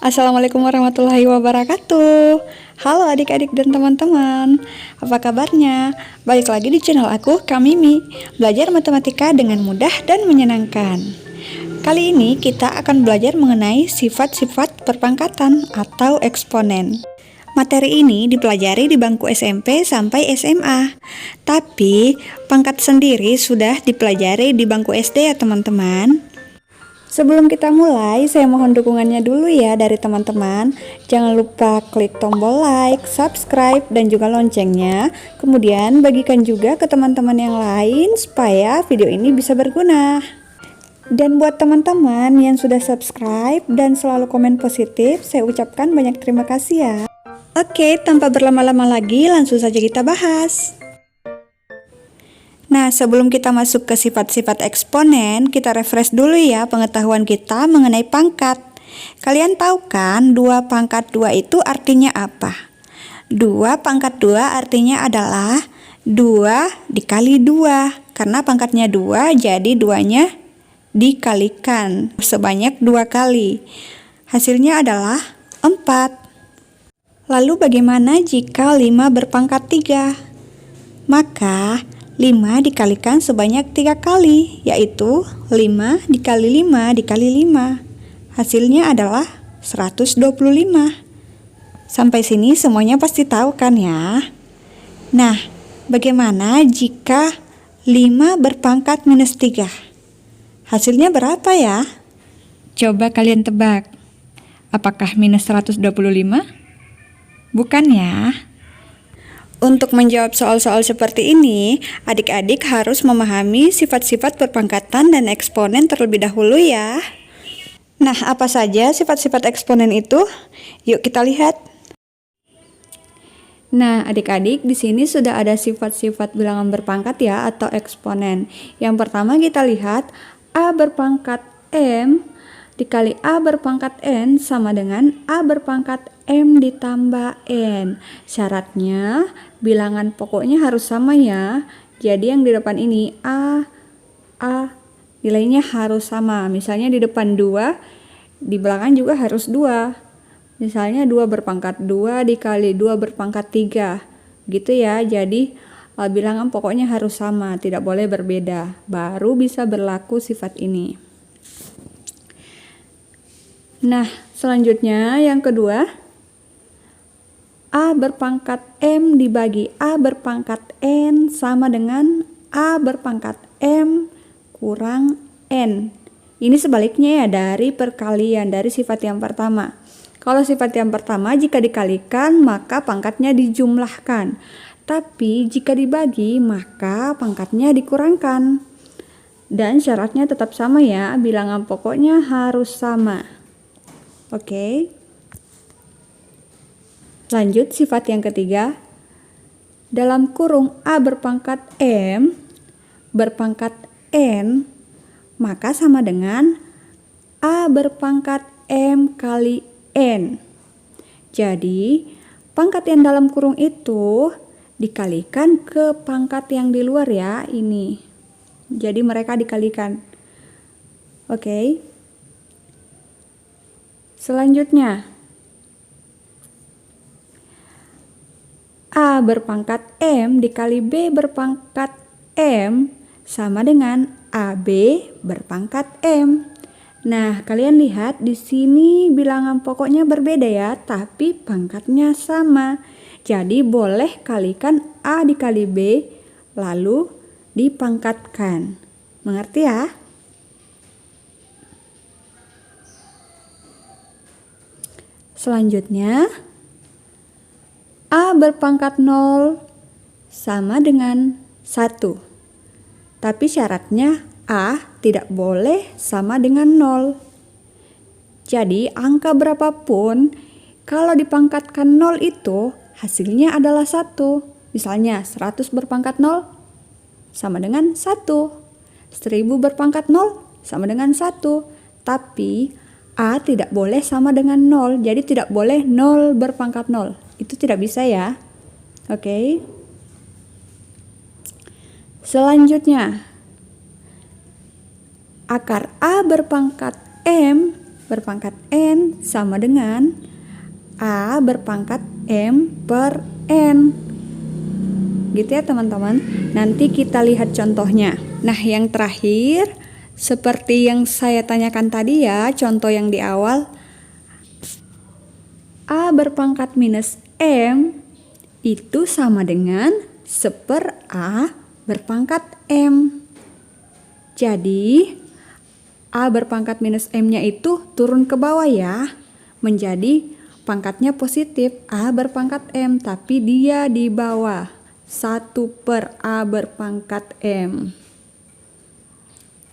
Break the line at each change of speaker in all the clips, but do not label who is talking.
Assalamualaikum warahmatullahi wabarakatuh. Halo adik-adik dan teman-teman, apa kabarnya? Balik lagi di channel aku, Kak Mimi, belajar matematika dengan mudah dan menyenangkan. Kali ini kita akan belajar mengenai sifat-sifat perpangkatan atau eksponen. Materi ini dipelajari di bangku SMP sampai SMA, tapi pangkat sendiri sudah dipelajari di bangku SD ya teman-teman. Sebelum kita mulai, saya mohon dukungannya dulu ya dari teman-teman. Jangan lupa klik tombol like, subscribe, dan juga loncengnya. Kemudian bagikan juga ke teman-teman yang lain supaya video ini bisa berguna. Dan buat teman-teman yang sudah subscribe dan selalu komen positif, saya ucapkan banyak terima kasih ya. Oke, tanpa berlama-lama lagi, langsung saja kita bahas. Nah, sebelum kita masuk ke sifat-sifat eksponen, kita refresh dulu ya pengetahuan kita mengenai pangkat. Kalian tahu kan 2 pangkat 2 itu artinya apa? 2 pangkat 2 artinya adalah 2 dikali 2. Karena pangkatnya 2, jadi 2-nya dikalikan sebanyak 2 kali. Hasilnya adalah 4. Lalu bagaimana jika 5 berpangkat 3? Maka 5 dikalikan sebanyak 3 kali, yaitu 5 dikali 5 dikali 5. Hasilnya adalah 125. Sampai sini semuanya pasti tahu kan ya? Nah, bagaimana jika 5 berpangkat minus 3? Hasilnya berapa ya? Coba kalian tebak. Apakah minus 125? Bukan ya? Untuk menjawab soal-soal seperti ini, adik-adik harus memahami sifat-sifat perpangkatan dan eksponen terlebih dahulu ya. Nah, apa saja sifat-sifat eksponen itu? Yuk kita lihat. Nah, adik-adik, di sini sudah ada sifat-sifat bilangan berpangkat ya atau eksponen. Yang pertama kita lihat A berpangkat M dikali A berpangkat N sama dengan A berpangkat M ditambah N. Syaratnya bilangan pokoknya harus sama ya. Jadi yang di depan ini A nilainya harus sama. Misalnya di depan 2, di belakang juga harus 2. Misalnya 2 berpangkat 2 dikali 2 berpangkat 3. Gitu ya. Jadi bilangan pokoknya harus sama, tidak boleh berbeda. Baru bisa berlaku sifat ini. Nah, selanjutnya yang kedua, A berpangkat M dibagi A berpangkat N sama dengan A berpangkat M kurang N. Ini sebaliknya ya dari perkalian, dari sifat yang pertama. Kalau sifat yang pertama jika dikalikan maka pangkatnya dijumlahkan. Tapi jika dibagi maka pangkatnya dikurangkan. Dan syaratnya tetap sama ya, bilangan pokoknya harus sama. Oke. Lanjut sifat yang ketiga. Dalam kurung A berpangkat M berpangkat N, maka sama dengan A berpangkat M kali N. Jadi, pangkat yang dalam kurung itu dikalikan ke pangkat yang di luar ya, ini. Jadi mereka dikalikan. Oke. Selanjutnya, A berpangkat M dikali B berpangkat M sama dengan AB berpangkat M. Nah, kalian lihat di sini bilangan pokoknya berbeda ya, tapi pangkatnya sama. Jadi boleh kalikan A dikali B lalu dipangkatkan. Mengerti ya? Selanjutnya, A berpangkat 0 sama dengan 1. Tapi syaratnya A tidak boleh sama dengan 0. Jadi angka berapapun, kalau dipangkatkan 0 itu hasilnya adalah 1. Misalnya 100 berpangkat 0 sama dengan 1. 1000 berpangkat 0 sama dengan 1. Tapi A tidak boleh sama dengan 0, jadi tidak boleh 0 berpangkat 0. Itu tidak bisa ya. Oke. Selanjutnya, akar A berpangkat M berpangkat N sama dengan A berpangkat M per N. Gitu ya teman-teman. Nanti kita lihat contohnya. Nah, yang terakhir, seperti yang saya tanyakan tadi ya, contoh yang di awal. A berpangkat minus M itu sama dengan 1/A berpangkat M. Jadi, A berpangkat minus M-nya itu turun ke bawah ya, menjadi pangkatnya positif A berpangkat M, tapi dia di bawah 1/A berpangkat M.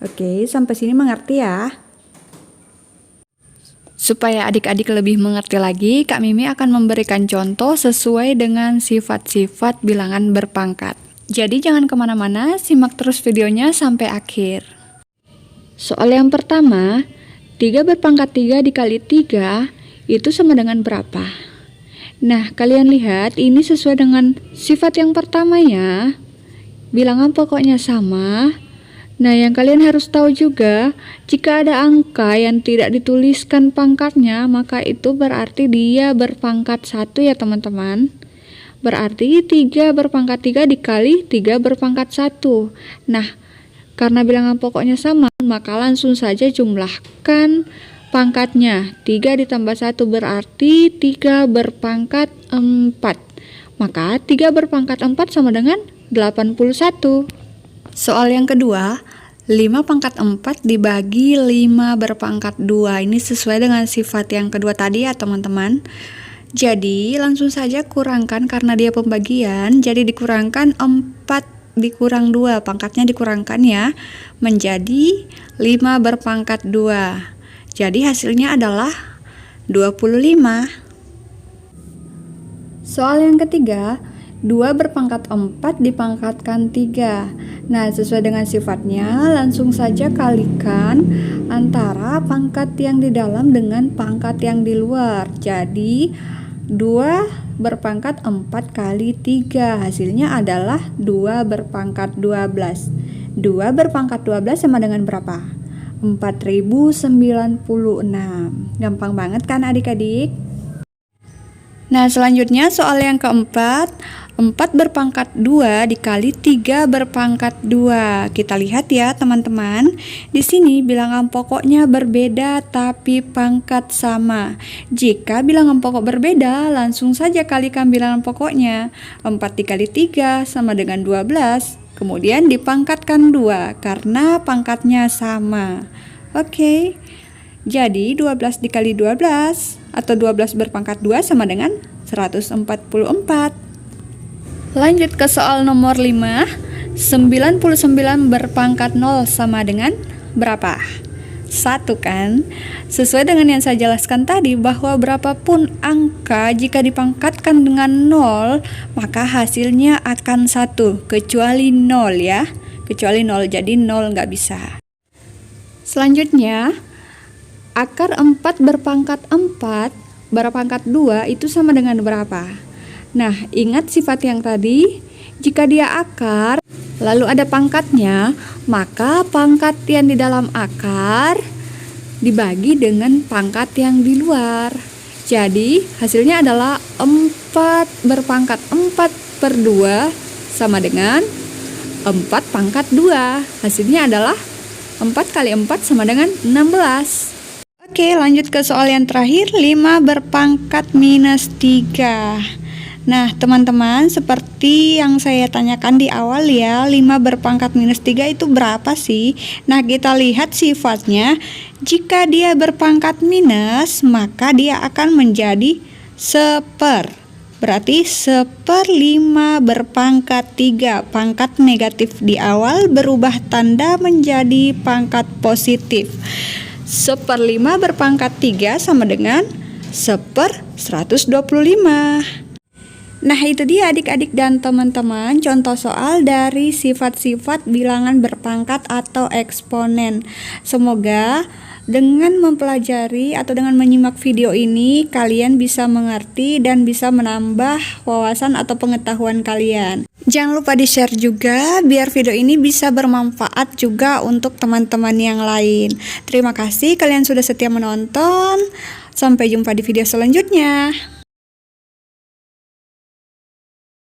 Oke, sampai sini mengerti ya? Supaya adik-adik lebih mengerti lagi, Kak Mimi akan memberikan contoh sesuai dengan sifat-sifat bilangan berpangkat. Jadi jangan kemana-mana, simak terus videonya sampai akhir. Soal yang pertama, 3 berpangkat 3 dikali 3 itu sama dengan berapa? Nah, kalian lihat ini sesuai dengan sifat yang pertama ya. Bilangan pokoknya sama. Nah, yang kalian harus tahu juga, jika ada angka yang tidak dituliskan pangkatnya, maka itu berarti dia berpangkat 1 ya teman-teman. Berarti 3 berpangkat 3 dikali 3 berpangkat 1. Nah, karena bilangan pokoknya sama, maka langsung saja jumlahkan pangkatnya. 3 ditambah 1 berarti 3 berpangkat 4. Maka 3 berpangkat 4 sama dengan 81. Soal yang kedua, 5 pangkat 4 dibagi 5 berpangkat 2. Ini sesuai dengan sifat yang kedua tadi ya teman-teman. Jadi langsung saja kurangkan karena dia pembagian. Jadi dikurangkan 4 dikurang 2. Pangkatnya dikurangkan ya. Menjadi 5 berpangkat 2. Jadi hasilnya adalah 25. Soal yang ketiga, 2 berpangkat 4 dipangkatkan 3. Nah, sesuai dengan sifatnya, langsung saja kalikan antara pangkat yang di dalam dengan pangkat yang di luar. Jadi, 2 berpangkat 4 kali 3. Hasilnya adalah 2 berpangkat 12. 2 berpangkat 12 sama dengan berapa? 4096. Gampang banget kan adik-adik? Nah, selanjutnya soal yang keempat, 4 berpangkat 2 dikali 3 berpangkat 2. Kita lihat ya teman-teman. Di sini bilangan pokoknya berbeda tapi pangkat sama. Jika bilangan pokok berbeda, langsung saja kalikan bilangan pokoknya. 4 dikali 3 sama dengan 12. Kemudian dipangkatkan 2 karena pangkatnya sama. Oke. Jadi 12 dikali 12 atau 12 berpangkat 2 sama dengan 144. Lanjut ke soal nomor 5. 99 berpangkat 0 sama dengan berapa? 1 kan? Sesuai dengan yang saya jelaskan tadi bahwa berapapun angka jika dipangkatkan dengan 0 maka hasilnya akan 1 kecuali 0 ya. Kecuali 0, jadi 0 nggak bisa. Selanjutnya, akar 4 berpangkat 4 berpangkat 2 itu sama dengan berapa? Nah, ingat sifat yang tadi, jika dia akar, lalu ada pangkatnya, maka pangkat yang di dalam akar dibagi dengan pangkat yang di luar. Jadi, hasilnya adalah 4 berpangkat 4/2 sama dengan 4 pangkat 2. Hasilnya adalah 4 kali 4 sama dengan 16. Oke, lanjut ke soal yang terakhir, 5 berpangkat minus 3. Nah, teman-teman, seperti yang saya tanyakan di awal ya, 5 berpangkat minus 3 itu berapa sih? Nah, kita lihat sifatnya. Jika dia berpangkat minus, maka dia akan menjadi 1/. Berarti 1/5 berpangkat 3. Pangkat negatif di awal berubah tanda menjadi pangkat positif. 1/5 berpangkat 3 sama dengan 1/125. Nah, itu dia adik-adik dan teman-teman contoh soal dari sifat-sifat bilangan berpangkat atau eksponen. Semoga dengan mempelajari atau dengan menyimak video ini kalian bisa mengerti dan bisa menambah wawasan atau pengetahuan kalian. Jangan lupa di-share juga biar video ini bisa bermanfaat juga untuk teman-teman yang lain. Terima kasih kalian sudah setia menonton. Sampai jumpa di video selanjutnya.